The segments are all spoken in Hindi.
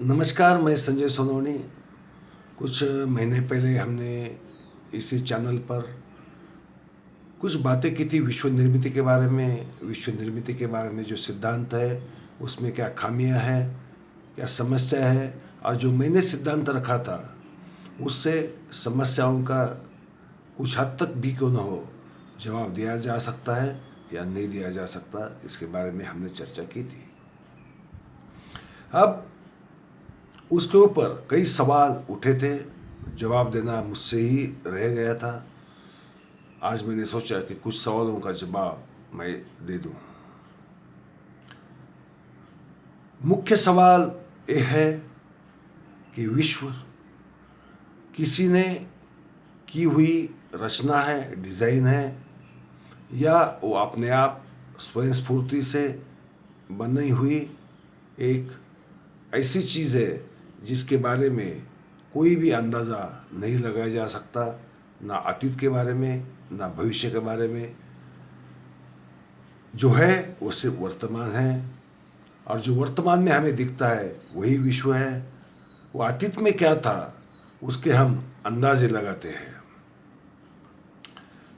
नमस्कार, मैं संजय सोनवणी। कुछ महीने पहले हमने इसी चैनल पर कुछ बातें की थी विश्व निर्मिति के बारे में। विश्व निर्मिति के बारे में जो सिद्धांत है उसमें क्या खामियां हैं, क्या समस्या है, और जो मैंने सिद्धांत रखा था उससे समस्याओं का कुछ हद तक भी क्यों न हो जवाब दिया जा सकता है या नहीं दिया जा सकता, इसके बारे में हमने चर्चा की थी। अब उसके ऊपर कई सवाल उठे थे, जवाब देना मुझसे ही रह गया था। आज मैंने सोचा कि कुछ सवालों का जवाब मैं दे दूं। मुख्य सवाल यह है कि विश्व किसी ने की हुई रचना है, डिज़ाइन है, या वो अपने आप स्वयं स्फूर्ति से बनी हुई एक ऐसी चीज़ है जिसके बारे में कोई भी अंदाज़ा नहीं लगाया जा सकता, ना अतीत के बारे में ना भविष्य के बारे में। जो है वो सिर्फ वर्तमान है, और जो वर्तमान में हमें दिखता है वही विश्व है। वो अतीत में क्या था उसके हम अंदाजे लगाते हैं।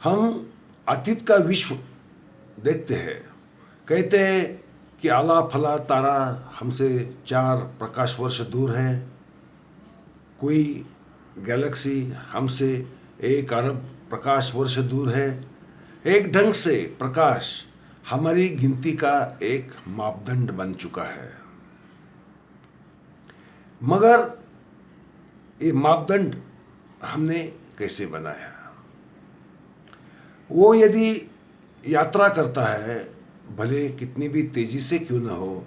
हम अतीत का विश्व देखते हैं, कहते हैं कि आला फला तारा हमसे 4 प्रकाश वर्ष दूर है, कोई गैलेक्सी हमसे 1 अरब प्रकाश वर्ष दूर है। एक ढंग से प्रकाश हमारी गिनती का एक मापदंड बन चुका है। मगर ये मापदंड हमने कैसे बनाया? वो यदि यात्रा करता है, भले कितनी भी तेजी से क्यों न हो,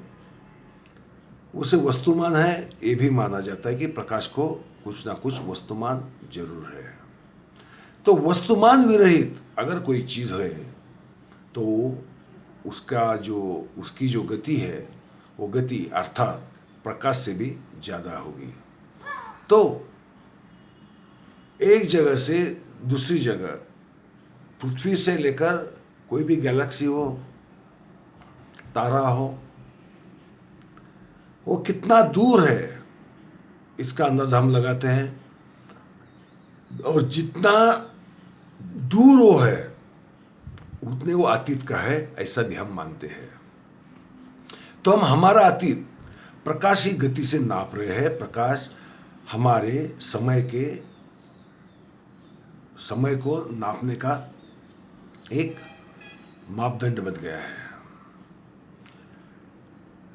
उसे वस्तुमान है ये भी माना जाता है कि प्रकाश को कुछ ना कुछ वस्तुमान जरूर है। तो वस्तुमान विरहित अगर कोई चीज़ है तो उसकी जो गति है वो गति अर्थात प्रकाश से भी ज़्यादा होगी। तो एक जगह से दूसरी जगह, पृथ्वी से लेकर कोई भी गैलेक्सी हो, तारा हो, वो कितना दूर है इसका अंदाज़ा हम लगाते हैं, और जितना दूर वो है उतने वो अतीत का है ऐसा भी हम मानते हैं। तो हम हमारा अतीत प्रकाश की गति से नाप रहे हैं। प्रकाश हमारे समय को नापने का एक मापदंड बन गया है।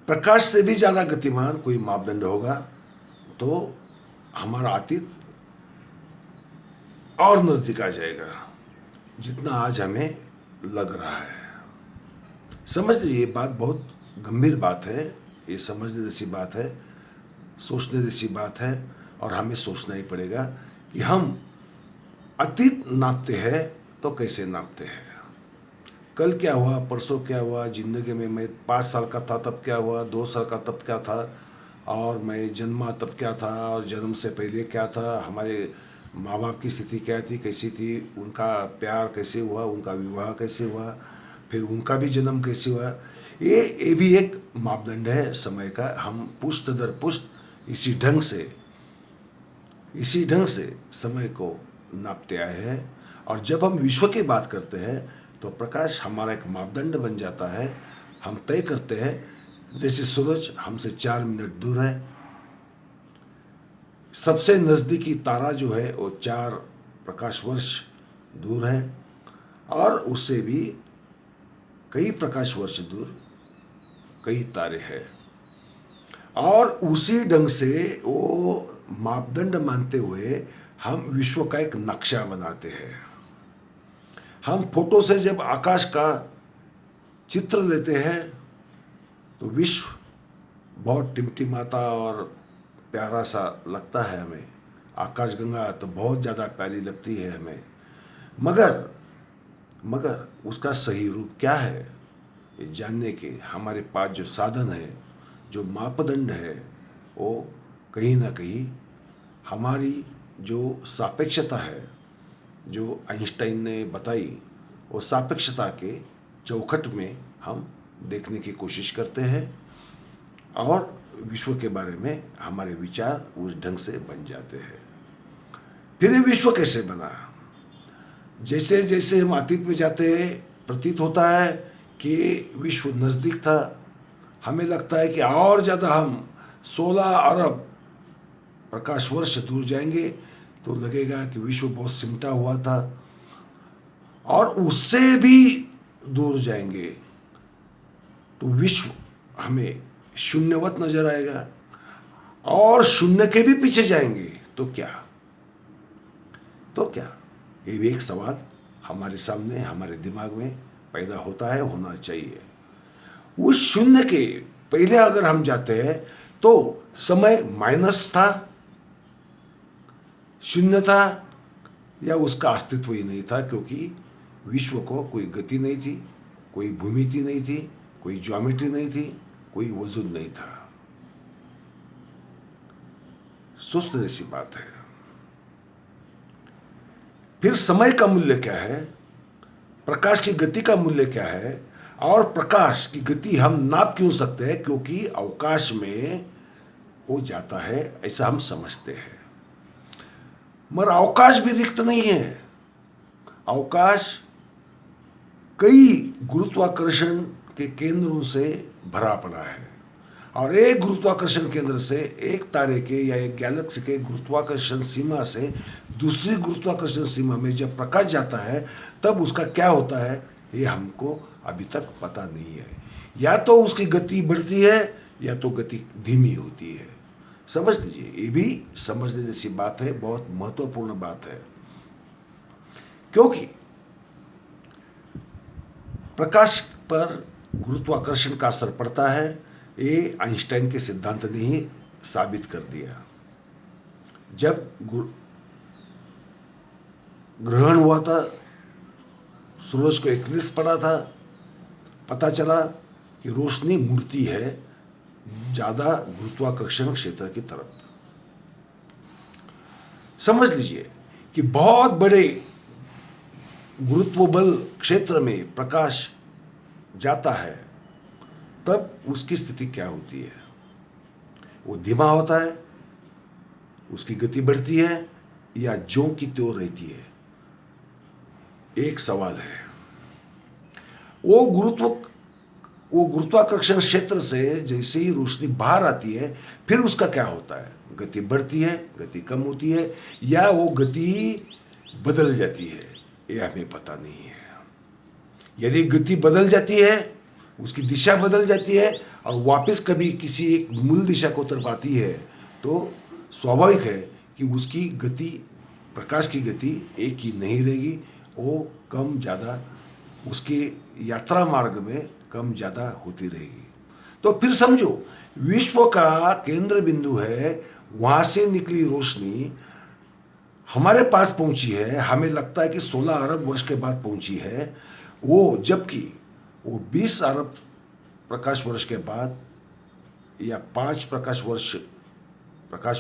प्रकाश से भी ज़्यादा गतिमान कोई मापदंड होगा तो हमारा अतीत और नज़दीक आ जाएगा जितना आज हमें लग रहा है। समझ लीजिए, ये बात बहुत गंभीर बात है, ये समझने जैसी बात है, सोचने जैसी बात है, और हमें सोचना ही पड़ेगा कि हम अतीत नापते हैं तो कैसे नापते हैं। कल क्या हुआ, परसों क्या हुआ, ज़िंदगी में मैं 5 साल का था तब क्या हुआ, 2 साल का तब क्या था, और मैं जन्मा तब क्या था, और जन्म से पहले क्या था, हमारे माँ बाप की स्थिति क्या थी, कैसी थी, उनका प्यार कैसे हुआ, उनका विवाह कैसे हुआ, फिर उनका भी जन्म कैसे हुआ। ये भी एक मापदंड है समय का। हम पुष्ट दर पुष्ट इसी ढंग से समय को नापते आए हैं। और जब हम विश्व की बात करते हैं तो प्रकाश हमारा एक मापदंड बन जाता है। हम तय करते हैं, जैसे सूरज हमसे 4 मिनट दूर है, सबसे नज़दीकी तारा जो है वो 4 प्रकाश वर्ष दूर है, और उससे भी कई प्रकाश वर्ष दूर कई तारे हैं। और उसी ढंग से वो मापदंड मानते हुए हम विश्व का एक नक्शा बनाते हैं। हम फोटो से जब आकाश का चित्र लेते हैं तो विश्व बहुत टिमटिमाता और प्यारा सा लगता है हमें। आकाशगंगा तो बहुत ज़्यादा प्यारी लगती है हमें। मगर उसका सही रूप क्या है ये जानने के हमारे पास जो साधन है, जो मापदंड है, वो कहीं ना कहीं हमारी जो सापेक्षता है, जो आइंस्टाइन ने बताई, वो सापेक्षता के चौखट में हम देखने की कोशिश करते हैं। और विश्व के बारे में हमारे विचार उस ढंग से बन जाते हैं। फिर ये विश्व कैसे बना? जैसे जैसे हम अतीत में जाते हैं प्रतीत होता है कि विश्व नज़दीक था। हमें लगता है कि और ज़्यादा हम 16 अरब प्रकाश वर्ष दूर जाएंगे तो लगेगा कि विश्व बहुत सिमटा हुआ था, और उससे भी दूर जाएंगे तो विश्व हमें शून्यवत नजर आएगा, और शून्य के भी पीछे जाएंगे तो क्या ये भी एक सवाल हमारे सामने, हमारे दिमाग में पैदा होता है, होना चाहिए। उस शून्य के पहले अगर हम जाते हैं तो समय माइनस था, शून्य था, या उसका अस्तित्व ही नहीं था, क्योंकि विश्व को कोई गति नहीं थी, कोई भूमिति नहीं थी, कोई ज्योमेट्री नहीं थी, कोई वजूद नहीं था। सोचने जैसी बात है। फिर समय का मूल्य क्या है, प्रकाश की गति का मूल्य क्या है, और प्रकाश की गति हम नाप क्यों सकते हैं? क्योंकि अवकाश में वो जाता है, ऐसा हम समझते हैं। मगर अवकाश भी रिक्त नहीं है। अवकाश कई गुरुत्वाकर्षण के केंद्रों से भरा पड़ा है, और एक गुरुत्वाकर्षण केंद्र से, एक तारे के या एक गैलेक्सी के गुरुत्वाकर्षण सीमा से दूसरी गुरुत्वाकर्षण सीमा में जब प्रकाश जाता है तब उसका क्या होता है ये हमको अभी तक पता नहीं है। या तो उसकी गति बढ़ती है या तो गति धीमी होती है। समझ लीजिए, ये भी समझने जैसी बात है, बहुत महत्वपूर्ण बात है। क्योंकि प्रकाश पर गुरुत्वाकर्षण का असर पड़ता है, ये आइंस्टाइन के सिद्धांत ने ही साबित कर दिया। जब ग्रहण हुआ था, सूरज को एक्लिप्स पड़ा था, पता चला कि रोशनी मुड़ती है ज़्यादा गुरुत्वाकर्षण क्षेत्र की तरफ। समझ लीजिए कि बहुत बड़े गुरुत्व बल क्षेत्र में प्रकाश जाता है, तब उसकी स्थिति क्या होती है? वो धीमा होता है, उसकी गति बढ़ती है, या ज्यों की त्यों रहती है? एक सवाल है। वो गुरुत्वाकर्षण क्षेत्र से जैसे ही रोशनी बाहर आती है, फिर उसका क्या होता है? गति बढ़ती है, गति कम होती है, या वो गति बदल जाती है? ये हमें पता नहीं है। यदि गति बदल जाती है, उसकी दिशा बदल जाती है और वापस कभी किसी एक मूल दिशा को तरफ आती है, तो स्वाभाविक है कि उसकी गति, प्रकाश की गति एक ही नहीं रहेगी, वो कम ज़्यादा उसके यात्रा मार्ग में कम ज़्यादा होती रहेगी। तो फिर समझो, विश्व का केंद्र बिंदु है, वहाँ से निकली रोशनी हमारे पास पहुँची है, हमें लगता है कि 16 अरब वर्ष के बाद पहुँची है, वो जबकि वो 20 अरब प्रकाश वर्ष के बाद या 5 प्रकाश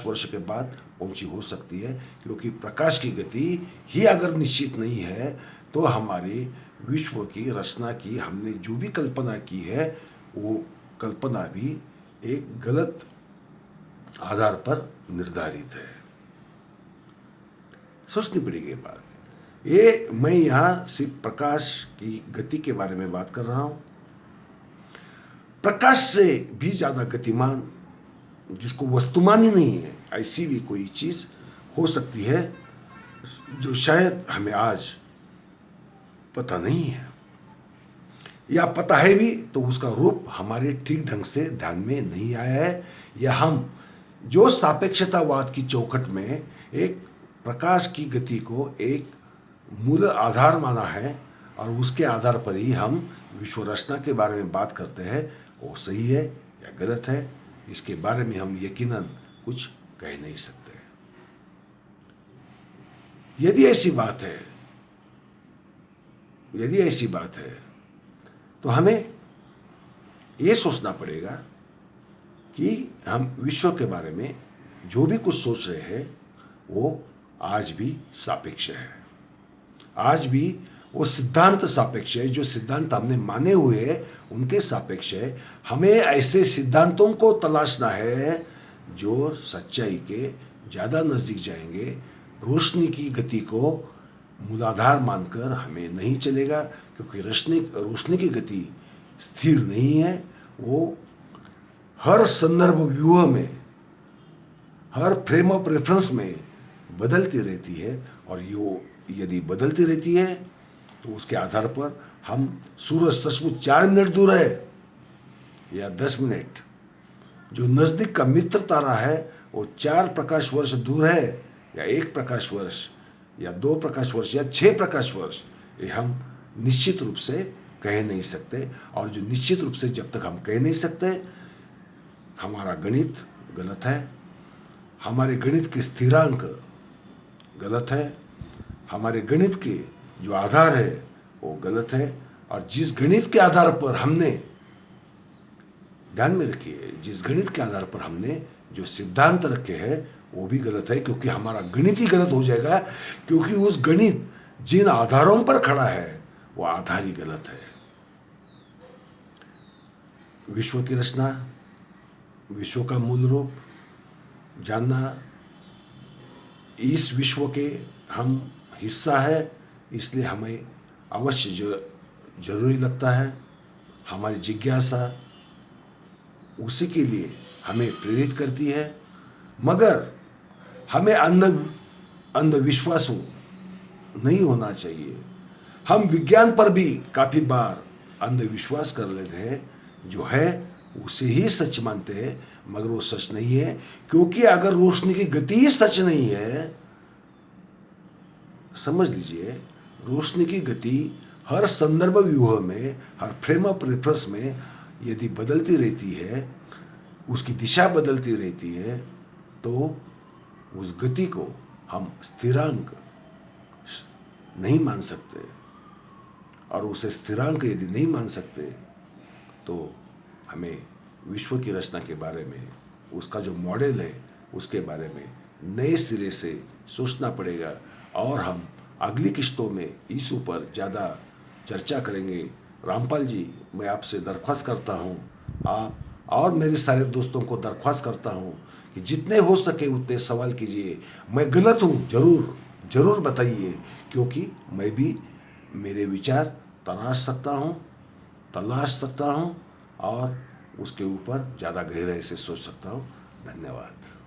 वर्ष के बाद पहुंची हो सकती है। क्योंकि प्रकाश की गति ही अगर निश्चित नहीं है तो हमारी विश्व की रचना की हमने जो भी कल्पना की है, वो कल्पना भी एक गलत आधार पर निर्धारित है। सोचनी पड़ेगी बात। ये मैं यहाँ सिर्फ प्रकाश की गति के बारे में बात कर रहा हूँ। प्रकाश से भी ज़्यादा गतिमान, जिसको वस्तुमान ही नहीं है, ऐसी भी कोई चीज़ हो सकती है जो शायद हमें आज पता नहीं है, या पता है भी तो उसका रूप हमारे ठीक ढंग से ध्यान में नहीं आया है, या हम जो सापेक्षतावाद की चौखट में एक प्रकाश की गति को एक मूल आधार माना है और उसके आधार पर ही हम विश्व रचना के बारे में बात करते हैं, वो सही है या गलत है, इसके बारे में हम यकीनन कुछ कह नहीं सकते। यदि ऐसी बात है तो हमें ये सोचना पड़ेगा कि हम विश्व के बारे में जो भी कुछ सोच रहे हैं वो आज भी सापेक्ष है। आज भी वो सिद्धांत सापेक्ष है। जो सिद्धांत हमने माने हुए हैं उनके सापेक्ष है। हमें ऐसे सिद्धांतों को तलाशना है जो सच्चाई के ज़्यादा नज़दीक जाएंगे। रोशनी की गति को मूलाधार मानकर हमें नहीं चलेगा, क्योंकि रोशनी की गति स्थिर नहीं है। वो हर संदर्भ व्यूह में, हर फ्रेम ऑफ रेफरेंस में बदलती रहती है। और ये यदि बदलती रहती है तो उसके आधार पर हम सूरज सचमुच 4 मिनट दूर है या 10 मिनट, जो नज़दीक का मित्र तारा है वो 4 प्रकाश वर्ष दूर है या 1 प्रकाश वर्ष या 2 प्रकाश वर्ष या 6 प्रकाश वर्ष, ये हम निश्चित रूप से कह नहीं सकते। और जो निश्चित रूप से जब तक हम कह नहीं सकते, हमारा गणित गलत है, हमारे गणित के स्थिरांक गलत है, हमारे गणित के जो आधार है वो गलत है। और जिस गणित के आधार पर हमने, ध्यान में रखिए, जिस गणित के आधार पर हमने जो सिद्धांत रखे हैं वो भी गलत है, क्योंकि हमारा गणित ही गलत हो जाएगा। क्योंकि उस गणित जिन आधारों पर खड़ा है वो आधार ही गलत है। विश्व की रचना, विश्व का मूल रूप जानना, इस विश्व के हम हिस्सा है, इसलिए हमें अवश्य जरूरी लगता है। हमारी जिज्ञासा उसी के लिए हमें प्रेरित करती है। मगर हमें अंधविश्वासों नहीं होना चाहिए। हम विज्ञान पर भी काफ़ी बार अंधविश्वास कर लेते हैं, जो है उसे ही सच मानते हैं, मगर वो सच नहीं है। क्योंकि अगर रोशनी की गति ही सच नहीं है, समझ लीजिए, रोशनी की गति हर संदर्भ व्यूह में, हर फ्रेम ऑफ रेफरेंस में यदि बदलती रहती है, उसकी दिशा बदलती रहती है, तो उस गति को हम स्थिरांक नहीं मान सकते। और उसे स्थिरांक यदि नहीं मान सकते तो हमें विश्व की रचना के बारे में, उसका जो मॉडल है उसके बारे में नए सिरे से सोचना पड़ेगा। और हम अगली किस्तों में इस ऊपर ज़्यादा चर्चा करेंगे। रामपाल जी, मैं आपसे दरख्वास्त करता हूँ, आप और मेरे सारे दोस्तों को दरख्वास्त करता हूँ कि जितने हो सके उतने सवाल कीजिए। मैं गलत हूँ ज़रूर बताइए, क्योंकि मैं भी मेरे विचार तलाश सकता हूँ और उसके ऊपर ज़्यादा गहराई से सोच सकता हूँ। धन्यवाद।